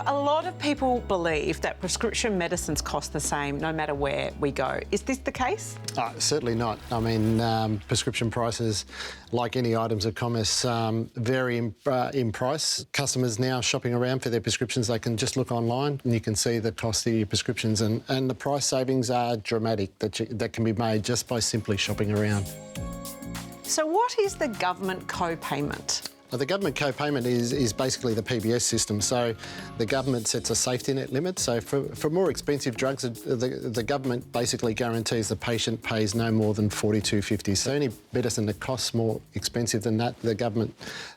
So a lot of people believe that prescription medicines cost the same no matter where we go. Is this the case? Certainly not. I mean, prescription prices, like any items of commerce, vary in price. Customers now shopping around for their prescriptions, they can just look online and you can see the cost of your prescriptions, and the price savings are dramatic that can be made just by simply shopping around. So what is the government co-payment? The government co-payment is basically the PBS system. So the government sets a safety net limit. So for more expensive drugs, the government basically guarantees the patient pays no more than $42.50. So any medicine that costs more expensive than that, the government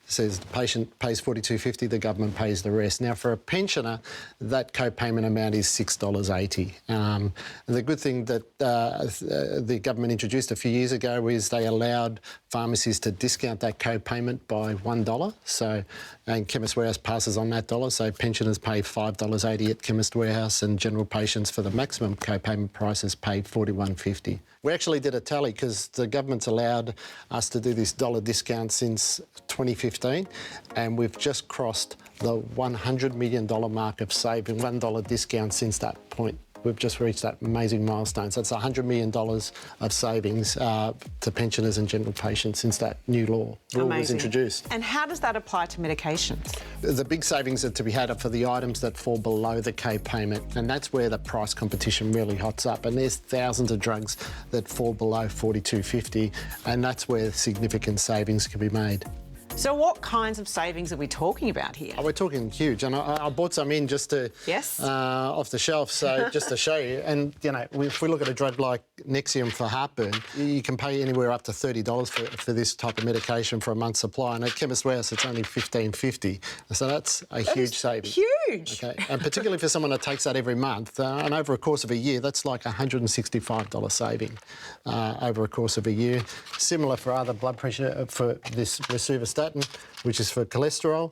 says the patient pays $42.50, the government pays the rest. Now, for a pensioner, that co-payment amount is $6.80. The good thing that the government introduced a few years ago is they allowed pharmacies to discount that co-payment by $1. So, and Chemist Warehouse passes on that dollar. So pensioners pay $5.80 at Chemist Warehouse, and general patients for the maximum co-payment prices pay $41.50. We actually did a tally because the government's allowed us to do this dollar discount since 2015, and we've just crossed the $100 million mark of saving, $1 discount since that point. We've just reached that amazing milestone. So it's $100 million of savings to pensioners and general patients since that new rule was introduced. And how does that apply to medications? The big savings that to be had are for the items that fall below the co-payment, and that's where the price competition really hots up. And there's thousands of drugs that fall below $42.50, and that's where significant savings can be made. So what kinds of savings are we talking about here? We're talking huge, and I bought some in just to off the shelf, so just to show you. And you know, if we look at a drug like Nexium for heartburn, you can pay anywhere up to $30 for this type of medication for a month's supply, and at Chemist Warehouse it's only $15.50. So that's a huge saving. Huge. Okay, and particularly for someone that takes that every month, and over a course of a year, that's like $165 saving over a course of a year. Similar for other blood pressure, for this rosuvastatin, which is for cholesterol.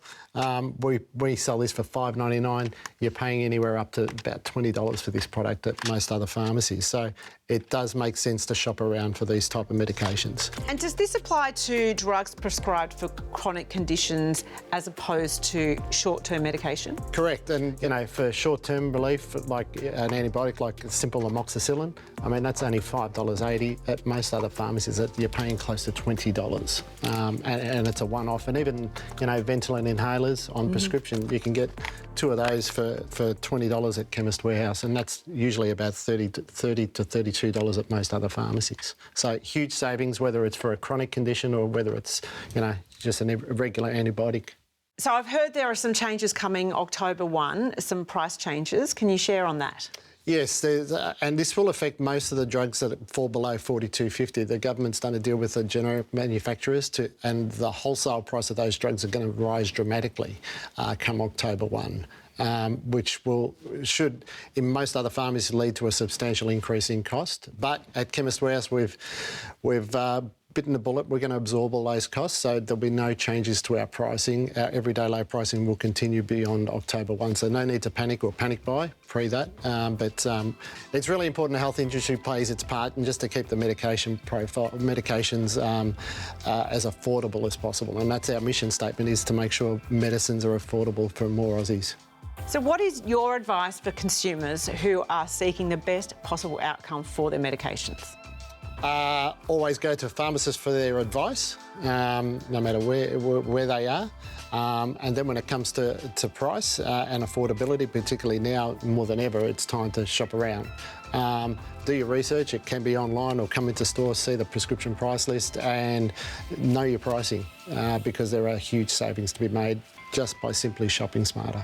We sell this for $5.99. You're paying anywhere up to about $20 for this product at most other pharmacies. So it does make sense to shop around for these type of medications. And does this apply to drugs prescribed for chronic conditions as opposed to short-term medication? Correct. And, you know, for short-term relief, like an antibiotic like simple amoxicillin, I mean, that's only $5.80 at most other pharmacies. You're paying close to $20. And it's a one-off. And even, you know, Ventolin inhalers on prescription, you can get 2 of those for $20 at Chemist Warehouse, and that's usually about $30 to $32 at most other pharmacies. So huge savings, whether it's for a chronic condition or whether it's, you know, just a regular antibiotic. So I've heard there are some changes coming October 1, some price changes. Can you share on that? Yes, and this will affect most of the drugs that fall below $42.50. The government's done a deal with the generic manufacturers and the wholesale price of those drugs are going to rise dramatically come October 1. Which should, in most other pharmacies, lead to a substantial increase in cost. But at Chemist Warehouse, we've bitten the bullet. We're going to absorb all those costs, so there'll be no changes to our pricing. Our everyday low pricing will continue beyond October 1, so no need to panic or panic buy pre that. But it's really important the health industry plays its part, and just to keep the medications as affordable as possible. And that's our mission statement, is to make sure medicines are affordable for more Aussies. So what is your advice for consumers who are seeking the best possible outcome for their medications? Always go to a pharmacist for their advice, no matter where they are. And then when it comes to price and affordability, particularly now more than ever, it's time to shop around. Do your research. It can be online or come into stores, see the prescription price list and know your pricing because there are huge savings to be made just by simply shopping smarter.